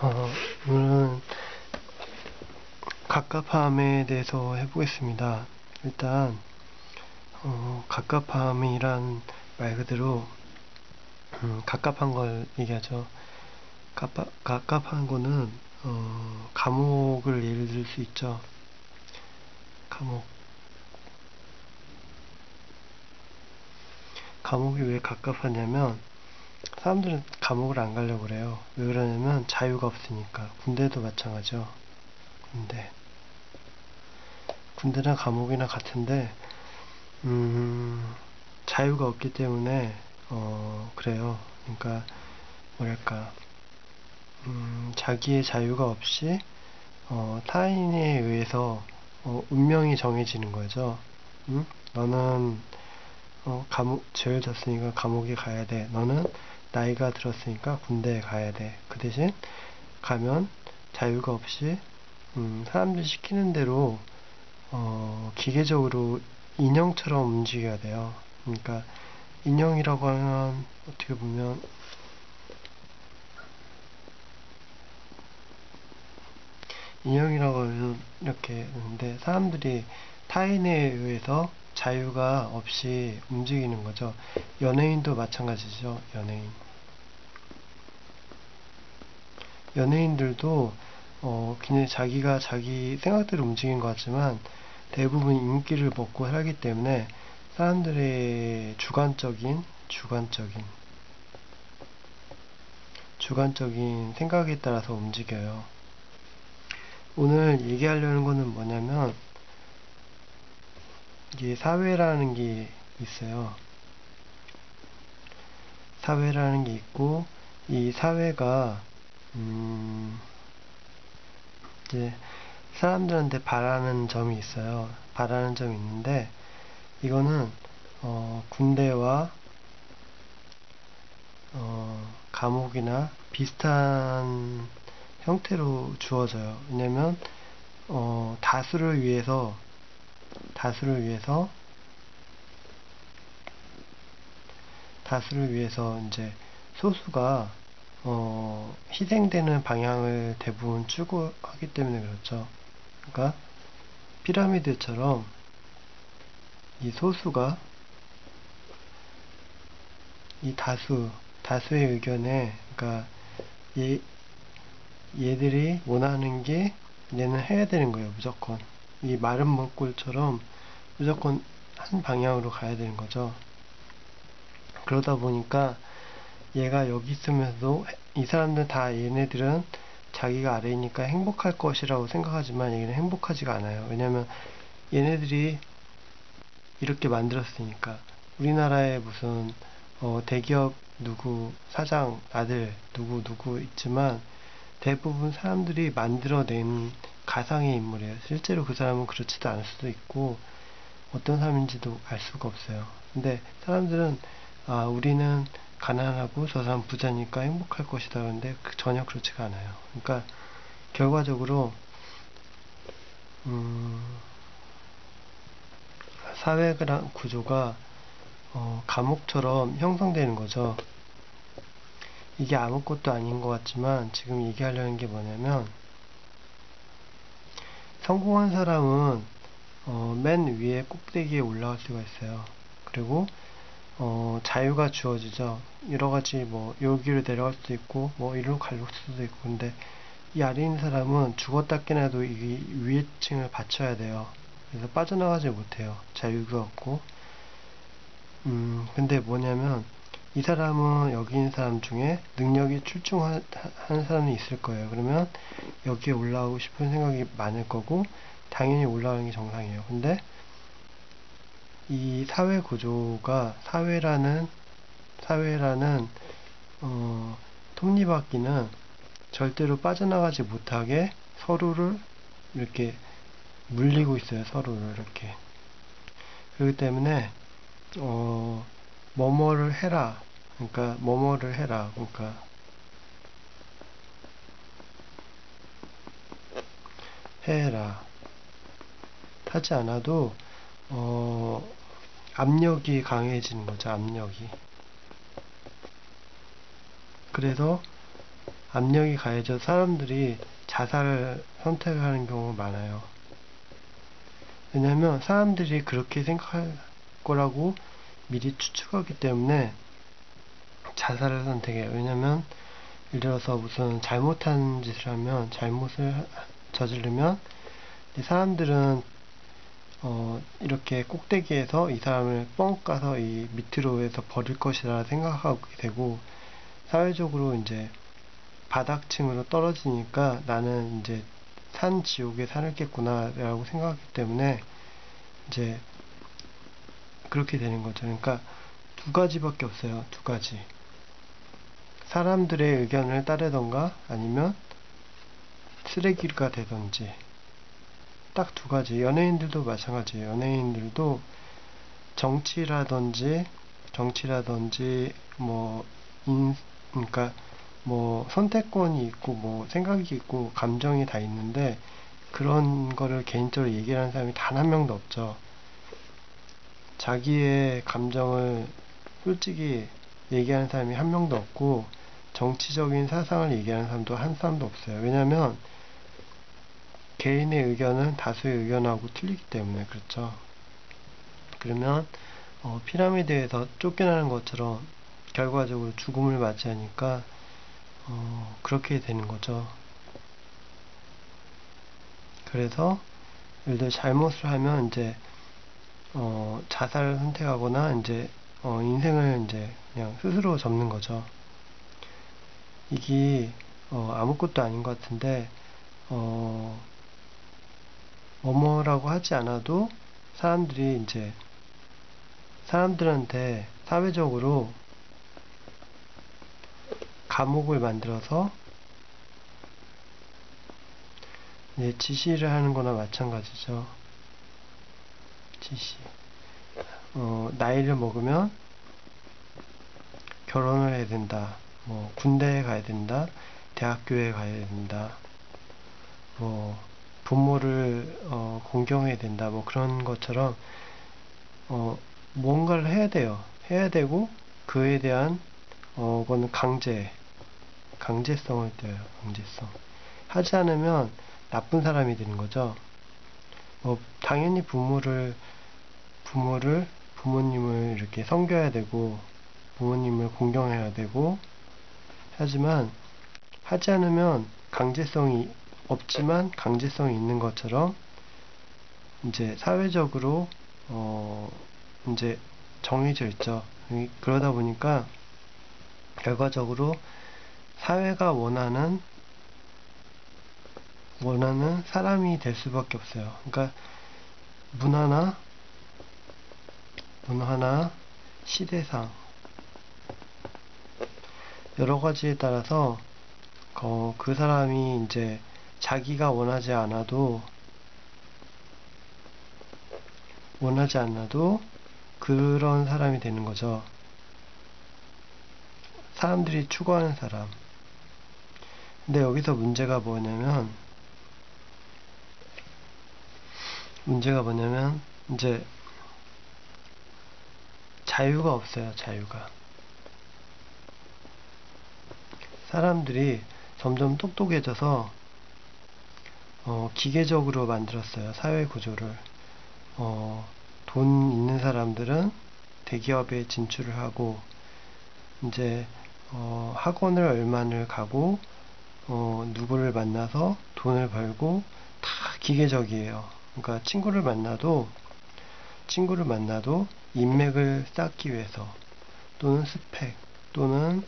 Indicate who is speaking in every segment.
Speaker 1: 오늘은 갑갑함에 대해서 해보겠습니다. 일단 갑갑함이란 말 그대로 갑갑한 걸 얘기하죠. 갑갑한 거는 감옥을 예를 들 수 있죠. 감옥이 왜 갑갑하냐면 사람들은 감옥을 안 가려고 그래요. 왜 그러냐면 자유가 없으니까. 군대도 마찬가지죠. 군대나 감옥이나 같은데 자유가 없기 때문에 그래요. 그러니까 뭐랄까 자기의 자유가 없이 타인에 의해서 운명이 정해지는 거죠. 너는 죄를 졌으니까 감옥에 가야 돼. 너는 나이가 들었으니까 군대에 가야 돼. 그 대신 가면 자유가 없이 사람들이 시키는 대로 기계적으로 인형처럼 움직여야 돼요. 그러니까 인형이라고 하면 어떻게 보면 인형이라고 하면 이렇게 있는데 사람들이 타인에 의해서 자유가 없이 움직이는 거죠. 연예인도 마찬가지죠. 연예인들도 그냥 자기가 자기 생각대로 움직이는 것 같지만 대부분 인기를 먹고 살기 때문에 사람들의 주관적인 생각에 따라서 움직여요. 오늘 얘기하려는 거는 뭐냐면 이게 사회라는 게 있어요. 사회라는 게 있고 이 사회가 이제 사람들한테 바라는 점이 있어요. 바라는 점이 있는데 이거는 군대와 감옥이나 비슷한 형태로 주어져요. 왜냐면 다수를 위해서 이제 소수가 희생되는 방향을 대부분 추구하기 때문에 그렇죠. 그러니까 피라미드처럼 이 소수가 이 다수의 의견에, 그러니까 얘들이 원하는 게 얘는 해야 되는 거예요. 무조건 이 마른 물골처럼 무조건 한 방향으로 가야 되는 거죠. 그러다 보니까 얘가 여기 있으면서도 이 사람들 다 얘네들은 자기가 아래이니까 행복할 것이라고 생각하지만 얘는 행복하지가 않아요. 왜냐면 얘네들이 이렇게 만들었으니까. 우리나라에 무슨 대기업 누구 사장 아들 누구 있지만 대부분 사람들이 만들어낸 가상의 인물이에요. 실제로 그 사람은 그렇지도 않을 수도 있고 어떤 사람인지도 알 수가 없어요. 근데 사람들은 우리는 가난하고 저 사람 부자니까 행복할 것이다. 그런데 전혀 그렇지가 않아요. 그러니까 결과적으로 사회랑 구조가 감옥처럼 형성되는 거죠. 이게 아무것도 아닌 것 같지만 지금 얘기하려는 게 뭐냐면 성공한 사람은 맨 위에 꼭대기에 올라갈 수가 있어요. 그리고 자유가 주어지죠. 여러 가지 여기로 내려갈 수도 있고 이리로 갈 수도 있고. 근데 이 아래 있는 사람은 죽었다 깨나도 이 위에 층을 받쳐야 돼요. 그래서 빠져나가지 못해요. 자유가 없고. 근데 뭐냐면 이 사람은 여기 있는 사람 중에 능력이 출중한 사람이 있을 거예요. 그러면 여기에 올라오고 싶은 생각이 많을 거고 당연히 올라가는 게 정상이에요. 근데 이 사회 구조가 사회라는 톱니바퀴는 절대로 빠져나가지 못하게 서로를 이렇게 물리고 있어요. 서로를 이렇게. 그렇기 때문에 뭐뭐를 해라. 그러니까 해라. 하지 않아도 압력이 강해지는 거죠. 압력이. 그래서 압력이 가해져 사람들이 자살을 선택하는 경우가 많아요. 왜냐면 사람들이 그렇게 생각할 거라고 미리 추측하기 때문에 자살을 선택해요. 왜냐면 예를 들어서 무슨 잘못한 짓을 하면, 잘못을 저지르면 사람들은 이렇게 꼭대기에서 이 사람을 뻥 까서 이 밑으로 해서 버릴 것이라 생각하게 되고, 사회적으로 이제 바닥층으로 떨어지니까 나는 이제 산 지옥에 살겠구나 라고 생각하기 때문에 이제 그렇게 되는 거죠. 그러니까 두 가지밖에 없어요. 두 가지. 사람들의 의견을 따르던가 아니면 쓰레기가 되던지. 딱 두 가지. 연예인들도 마찬가지예요. 연예인들도 정치라든지 뭐 그러니까 뭐 선택권이 있고 뭐 생각이 있고 감정이 다 있는데 그런 거를 개인적으로 얘기하는 사람이 단 한 명도 없죠. 자기의 감정을 솔직히 얘기하는 사람이 한 명도 없고 정치적인 사상을 얘기하는 사람도 한 사람도 없어요. 왜냐면 개인의 의견은 다수의 의견하고 틀리기 때문에. 그렇죠. 그러면 피라미드에서 쫓겨나는 것처럼 결과적으로 죽음을 맞이하니까 그렇게 되는 거죠. 그래서 예를 들어 잘못을 하면 이제 자살을 선택하거나 이제 인생을 이제 그냥 스스로 접는 거죠. 이게 아무것도 아닌 것 같은데 뭐뭐라고 하지 않아도 사람들이 이제 사람들한테 사회적으로 감옥을 만들어서 이제 지시를 하는 거나 마찬가지죠. 지시. 나이를 먹으면 결혼을 해야 된다. 뭐 군대에 가야 된다. 대학교에 가야 된다. 뭐 부모를 공경해야 된다. 뭐 그런 것처럼 뭔가를 해야 돼요. 해야 되고 그에 대한 그거는 강제성을 띄어요. 강제성. 하지 않으면 나쁜 사람이 되는 거죠. 당연히 부모님을 이렇게 섬겨야 되고 부모님을 공경해야 되고 하지만 하지 않으면 강제성이 없지만 강제성이 있는 것처럼 이제 사회적으로 이제 정해져 있죠. 그러다 보니까 결과적으로 사회가 원하는 사람이 될 수밖에 없어요. 그러니까 문화나 시대상 여러 가지에 따라서 그 사람이 이제 자기가 원하지 않아도 그런 사람이 되는 거죠. 사람들이 추구하는 사람. 근데 여기서 문제가 뭐냐면 이제 자유가 없어요. 자유가. 사람들이 점점 똑똑해져서 기계적으로 만들었어요. 사회 구조를. 돈 있는 사람들은 대기업에 진출을 하고 이제 학원을 얼마를 가고 누구를 만나서 돈을 벌고 다 기계적이에요. 그러니까 친구를 만나도 인맥을 쌓기 위해서 또는 스펙 또는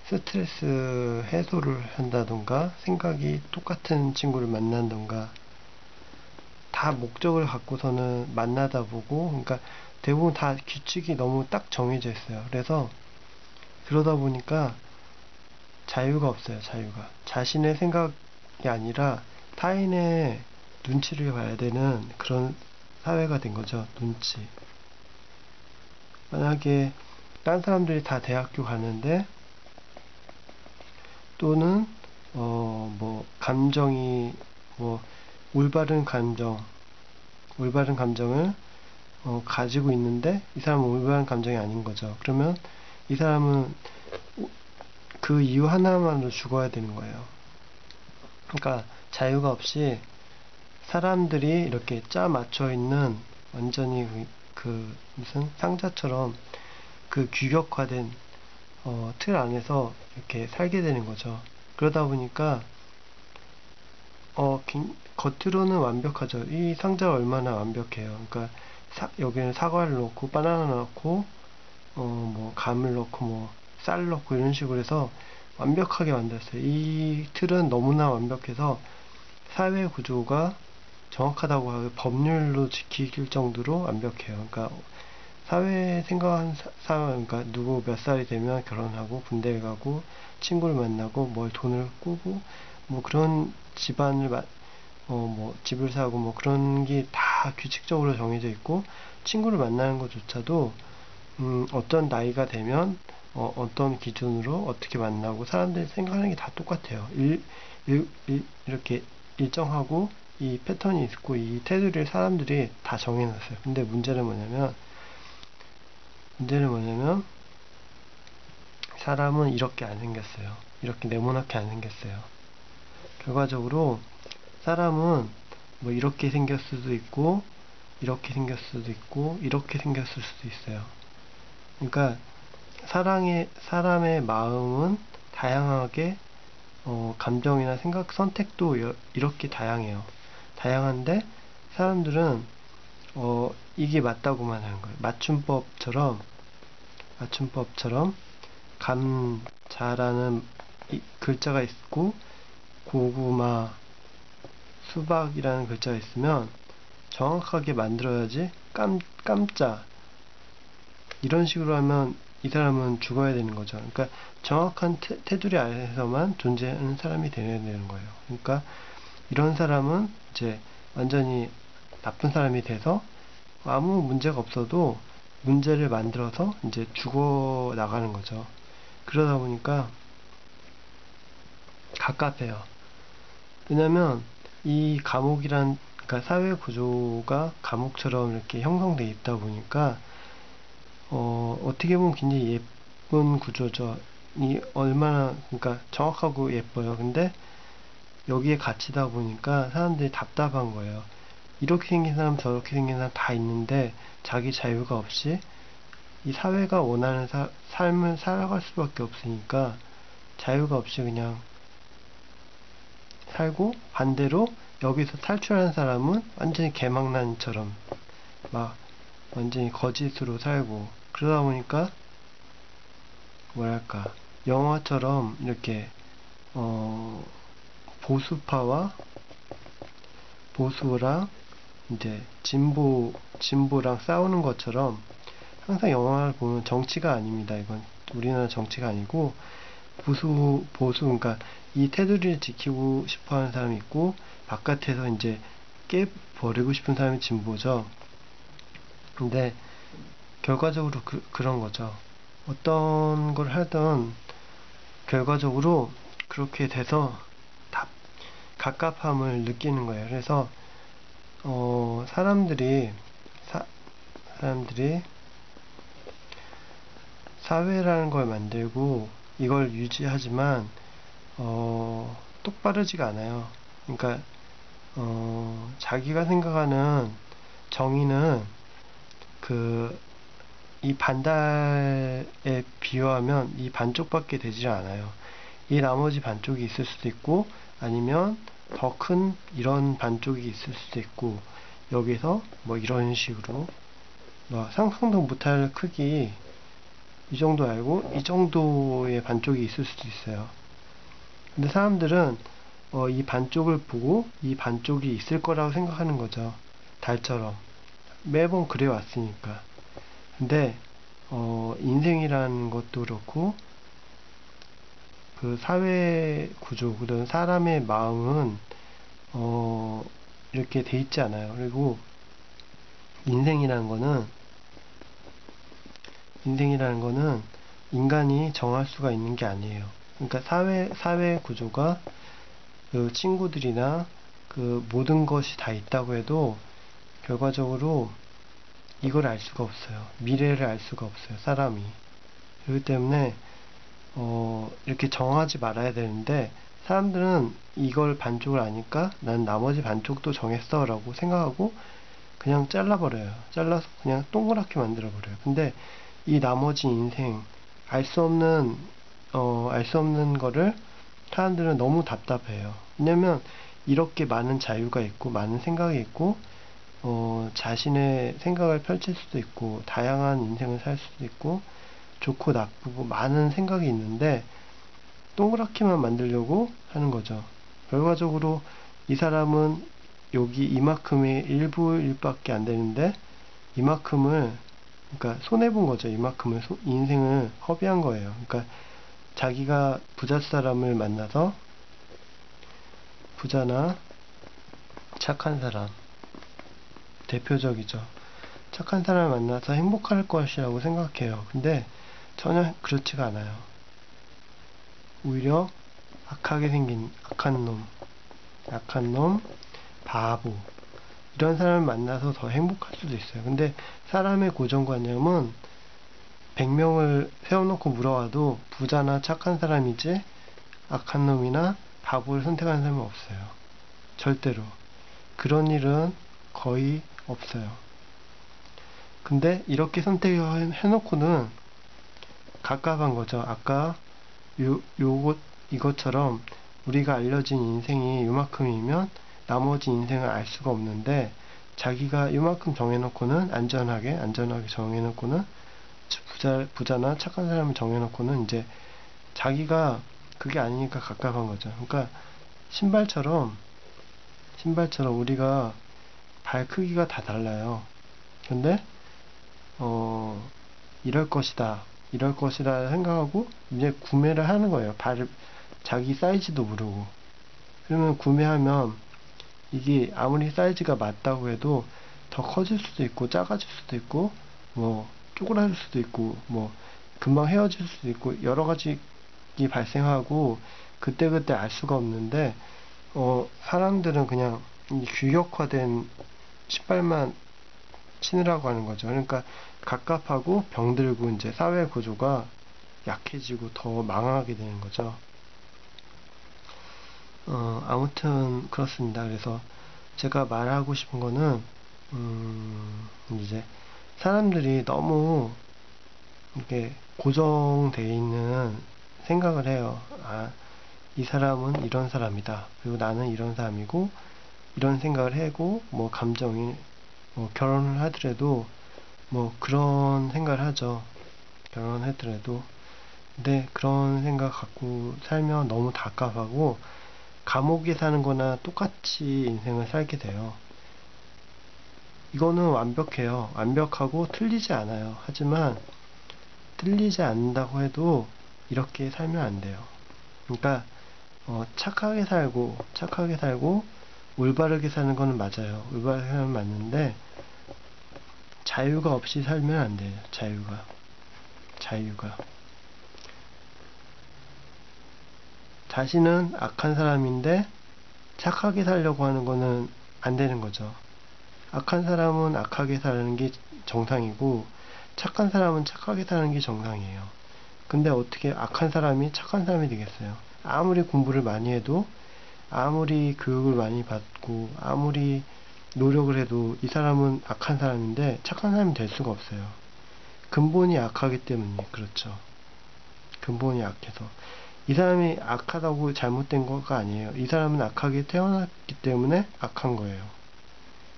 Speaker 1: 스트레스 해소를 한다던가 생각이 똑같은 친구를 만난던가 다 목적을 갖고서는 만나다 보고 그러니까 대부분 다 규칙이 너무 딱 정해져 있어요. 그래서 그러다 보니까 자유가 없어요. 자유가. 자신의 생각이 아니라 타인의 눈치를 봐야 되는 그런 사회가 된 거죠. 눈치. 만약에 딴 사람들이 다 대학교 가는데 또는 감정이 올바른 감정을 가지고 있는데 이 사람은 올바른 감정이 아닌 거죠. 그러면 이 사람은 그 이유 하나만으로 죽어야 되는 거예요. 그러니까 자유가 없이 사람들이 이렇게 짜 맞춰 있는 완전히 무슨 상자처럼 그 규격화된 틀 안에서 이렇게 살게 되는 거죠. 그러다 보니까 겉으로는 완벽하죠. 이 상자가 얼마나 완벽해요. 그러니까 여기는 사과를 넣고 바나나 넣고 뭐 감을 넣고 뭐 쌀 넣고 이런 식으로 해서 완벽하게 만들었어요. 이 틀은 너무나 완벽해서 사회 구조가 정확하다고 하고 법률로 지킬 정도로 완벽해요. 그러니까 사회 생각한 그러니까 누구 몇 살이 되면 결혼하고 군대에 가고 친구를 만나고 뭘 돈을 꾸고 뭐 그런 집안을 뭐 집을 사고 뭐 그런 게 다 규칙적으로 정해져 있고 친구를 만나는 것조차도 어떤 나이가 되면 어떤 기준으로 어떻게 만나고 사람들이 생각하는 게 다 똑같아요. 이렇게 일정하고 이 패턴이 있고 이 테두리를 사람들이 다 정해놨어요. 근데 문제는 뭐냐면 사람은 이렇게 안 생겼어요. 이렇게 네모나게 안 생겼어요. 결과적으로 사람은 뭐 이렇게 생겼을 수도 있고 이렇게 생겼을 수도 있고 이렇게 생겼을 수도 있어요. 그러니까 사람의 마음은 다양하게 감정이나 생각, 선택도 이렇게 다양해요. 다양한데 사람들은 이게 맞다고만 하는 거예요. 맞춤법처럼 감자라는 글자가 있고 고구마, 수박이라는 글자가 있으면 정확하게 만들어야지 깜짝 이런 식으로 하면 이 사람은 죽어야 되는 거죠. 그러니까 정확한 테두리 안에서만 존재하는 사람이 되어야 되는 거예요. 그러니까 이런 사람은 이제 완전히 나쁜 사람이 돼서 아무 문제가 없어도 문제를 만들어서 이제 죽어 나가는 거죠. 그러다 보니까 갑갑해요. 왜냐면 이 그러니까 사회 구조가 감옥처럼 이렇게 형성되어 있다 보니까 어떻게 보면 굉장히 예쁜 구조죠. 그러니까 정확하고 예뻐요. 근데 여기에 갇히다 보니까 사람들이 답답한 거예요. 이렇게 생긴 사람, 저렇게 생긴 사람 다 있는데 자기 자유가 없이 이 사회가 원하는 삶을 살아갈 수밖에 없으니까 자유가 없이 그냥 살고 반대로 여기서 탈출하는 사람은 완전히 개망난처럼 막 완전히 거짓으로 살고 그러다 보니까 뭐랄까 영화처럼 이렇게 보수파와 보수랑 이제 진보랑 싸우는 것처럼 항상 영화를 보면 정치가 아닙니다. 이건 우리나라 정치가 아니고 보수 그러니까 이 테두리를 지키고 싶어 하는 사람이 있고 바깥에서 이제 깨버리고 싶은 사람이 진보죠. 근데 결과적으로 그런 거죠. 어떤 걸 하든 결과적으로 그렇게 돼서 다 갑갑함을 느끼는 거예요. 그래서 사람들이 사회라는 걸 만들고 이걸 유지하지만 똑바르지가 않아요. 그러니까 자기가 생각하는 정의는 이 반달에 비유하면 이 반쪽밖에 되질 않아요. 이 나머지 반쪽이 있을 수도 있고 아니면 더 큰 이런 반쪽이 있을 수도 있고 여기서 뭐 이런 식으로 뭐 상상도 못할 크기 이 정도 알고 이 정도의 반쪽이 있을 수도 있어요. 근데 사람들은 이 반쪽을 보고 이 반쪽이 있을 거라고 생각하는 거죠. 달처럼 매번 그래 왔으니까. 근데 인생이라는 것도 그렇고 그 사회 구조 그런 사람의 마음은 이렇게 돼 있지 않아요. 그리고 인생이라는 거는 인간이 정할 수가 있는 게 아니에요. 그러니까 사회 구조가 그 친구들이나 그 모든 것이 다 있다고 해도 결과적으로 이걸 알 수가 없어요. 미래를 알 수가 없어요. 사람이. 그렇기 때문에 이렇게 정하지 말아야 되는데, 사람들은 이걸 반쪽을 아니까 난 나머지 반쪽도 정했어 라고 생각하고 그냥 잘라버려요. 잘라서 그냥 동그랗게 만들어버려요. 근데 이 나머지 인생, 알 수 없는, 알 수 없는 거를 사람들은 너무 답답해요. 왜냐면 이렇게 많은 자유가 있고, 많은 생각이 있고, 자신의 생각을 펼칠 수도 있고, 다양한 인생을 살 수도 있고, 좋고 나쁘고 많은 생각이 있는데, 동그랗게만 만들려고 하는 거죠. 결과적으로 이 사람은 여기 이만큼의 일부일밖에 안 되는데, 이만큼을, 그러니까 손해본 거죠. 이만큼을, 인생을 허비한 거예요. 그러니까 자기가 부자 사람을 만나서, 부자나 착한 사람, 대표적이죠. 착한 사람을 만나서 행복할 것이라고 생각해요. 근데 전혀 그렇지가 않아요. 오히려 악하게 생긴 악한 놈, 바보, 이런 사람을 만나서 더 행복할 수도 있어요. 근데 사람의 고정관념은 100명을 세워놓고 물어봐도 부자나 착한 사람이지 악한 놈이나 바보를 선택하는 사람은 없어요. 절대로. 그런 일은 거의 없어요. 근데 이렇게 선택해놓고는 갑갑한 거죠. 아까 이것처럼 우리가 알려진 인생이 요만큼이면 나머지 인생을 알 수가 없는데, 자기가 요만큼 정해놓고는 안전하게 정해놓고는 부자나 착한 사람을 정해놓고는 이제 자기가 그게 아니니까 갑갑한 거죠. 그러니까 신발처럼 우리가 발 크기가 다 달라요. 근데 이럴 것이다 생각하고 이제 구매를 하는 거예요. 자기 사이즈도 모르고. 그러면 구매하면 이게 아무리 사이즈가 맞다고 해도 더 커질 수도 있고 작아질 수도 있고 뭐 쪼그라들 수도 있고 뭐 금방 헤어질 수도 있고 여러 가지 발생하고 그때그때 알 수가 없는데, 사람들은 그냥 이 규격화된 신발만 신으라고 하는 거죠. 그러니까 갑갑하고 병들고 이제 사회 구조가 약해지고 더 망하게 되는 거죠. 아무튼 그렇습니다. 그래서 제가 말하고 싶은 거는, 이제 사람들이 너무 이렇게 고정되어 있는 생각을 해요. 이 사람은 이런 사람이다. 그리고 나는 이런 사람이고, 이런 생각을 하고, 뭐 감정이, 뭐 결혼을 하더라도 뭐 그런 생각을 하죠. 결혼을 하더라도. 근데 그런 생각 갖고 살면 너무 답답하고 감옥에 사는 거나 똑같이 인생을 살게 돼요. 이거는 완벽해요. 완벽하고 틀리지 않아요. 하지만 틀리지 않는다고 해도 이렇게 살면 안 돼요. 그러니까 착하게 살고 올바르게 사는 거는 맞아요. 올바르게 살면 맞는데 자유가 없이 살면 안 돼요. 자유가. 자신은 악한 사람인데 착하게 살려고 하는 거는 안 되는 거죠. 악한 사람은 악하게 사는 게 정상이고 착한 사람은 착하게 사는 게 정상이에요. 근데 어떻게 악한 사람이 착한 사람이 되겠어요? 아무리 공부를 많이 해도, 아무리 교육을 많이 받고, 아무리 노력을 해도 이 사람은 악한 사람인데 착한 사람이 될 수가 없어요. 근본이 악하기 때문에 그렇죠. 근본이 약해서. 이 사람이 악하다고 잘못된 거가 아니에요. 이 사람은 악하게 태어났기 때문에 악한 거예요.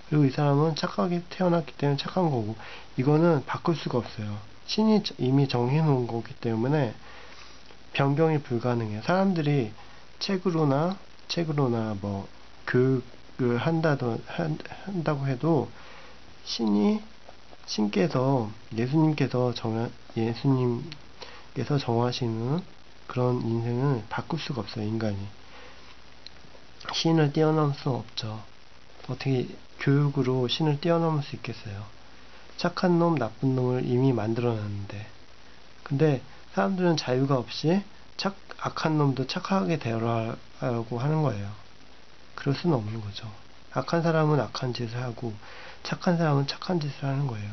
Speaker 1: 그리고 이 사람은 착하게 태어났기 때문에 착한 거고, 이거는 바꿀 수가 없어요. 신이 이미 정해놓은 거기 때문에 변경이 불가능해요. 사람들이 책으로나 뭐 교육을 한다고 해도 예수님께서 정하시는 그런 인생을 바꿀 수가 없어요. 인간이 신을 뛰어넘을 수 없죠. 어떻게 교육으로 신을 뛰어넘을 수 있겠어요? 착한 놈, 나쁜 놈을 이미 만들어놨는데. 근데 사람들은 자유가 없이 악한 놈도 착하게 대하라고 하는 거예요. 그럴 수는 없는 거죠. 악한 사람은 악한 짓을 하고 착한 사람은 착한 짓을 하는 거예요.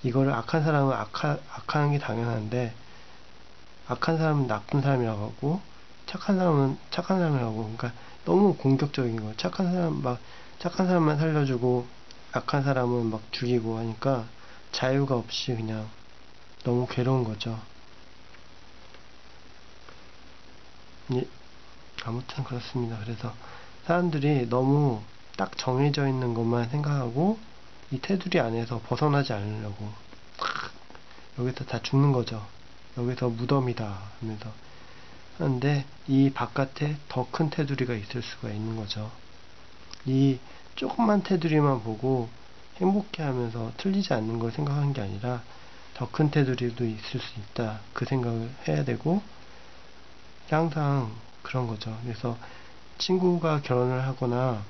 Speaker 1: 이거를 악한 사람은 악하는 게 당연한데, 악한 사람은 나쁜 사람이라고 하고 착한 사람은 착한 사람이라고 하고, 그러니까 너무 공격적인 거예요. 착한 사람만 살려주고 악한 사람은 막 죽이고 하니까 자유가 없이 그냥 너무 괴로운 거죠. 예, 아무튼 그렇습니다. 그래서 사람들이 너무 딱 정해져 있는 것만 생각하고 이 테두리 안에서 벗어나지 않으려고 여기서 다 죽는 거죠. 여기서 무덤이다 하면서 하는데, 이 바깥에 더 큰 테두리가 있을 수가 있는 거죠. 이 조그만 테두리만 보고 행복해 하면서 틀리지 않는 걸 생각하는 게 아니라 더 큰 테두리도 있을 수 있다, 그 생각을 해야 되고, 항상 그런 거죠. 그래서 친구가 결혼을 하거나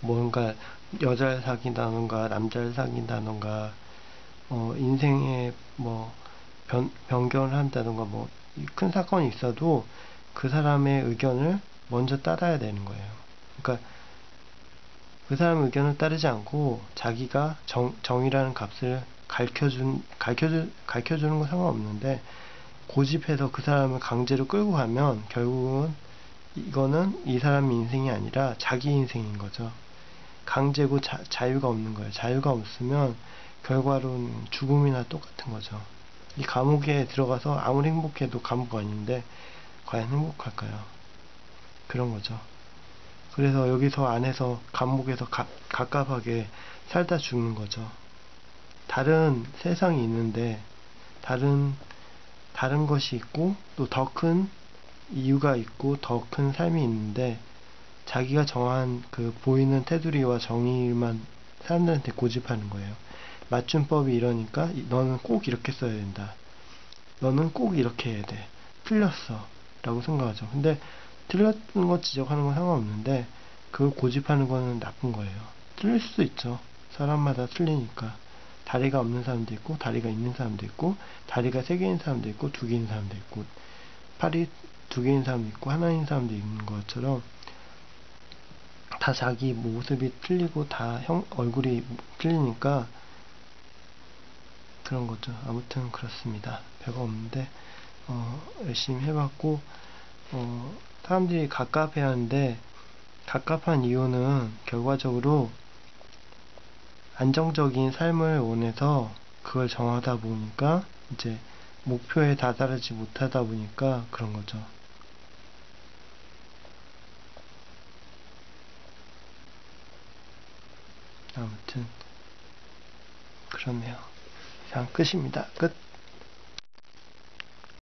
Speaker 1: 뭔가 여자를 사귄다던가 남자를 사귄다던가 인생에 변경을 한다던가 큰 사건이 있어도 그 사람의 의견을 먼저 따라야 되는 거예요. 그러니까 그 사람의 의견을 따르지 않고 자기가 정이라는 값을 가르쳐주는 건 상관없는데, 고집해서 그 사람을 강제로 끌고 가면 결국은 이거는 이 사람의 인생이 아니라 자기 인생인 거죠. 강제고 자유가 없는 거예요. 자유가 없으면 결과로는 죽음이나 똑같은 거죠. 이 감옥에 들어가서 아무리 행복해도 감옥 아닌데 과연 행복할까요? 그런 거죠. 그래서 여기서 안에서 감옥에서 갑갑하게 살다 죽는 거죠. 다른 세상이 있는데 다른 것이 있고 또 더 큰 이유가 있고 더 큰 삶이 있는데, 자기가 정한 그 보이는 테두리와 정의만 사람들한테 고집하는 거예요. 맞춤법이 이러니까 너는 꼭 이렇게 써야 된다. 너는 꼭 이렇게 해야 돼. 틀렸어. 라고 생각하죠. 근데 틀렸는 거 지적하는 건 상관없는데 그걸 고집하는 거는 나쁜 거예요. 틀릴 수도 있죠. 사람마다 틀리니까. 다리가 없는 사람도 있고 다리가 있는 사람도 있고 다리가 3개인 사람도 있고 2개인 사람도 있고 팔이 2개인 사람도 있고 하나인 사람도 있는 것처럼 다 자기 모습이 틀리고 다 얼굴이 틀리니까 그런 거죠. 아무튼 그렇습니다. 별거 없는데 열심히 해봤고, 사람들이 갑갑해 하는데 갑갑한 이유는 결과적으로 안정적인 삶을 원해서 그걸 정하다 보니까 이제 목표에 다다르지 못하다 보니까 그런 거죠. 아무튼 그렇네요. 이상 끝입니다. 끝.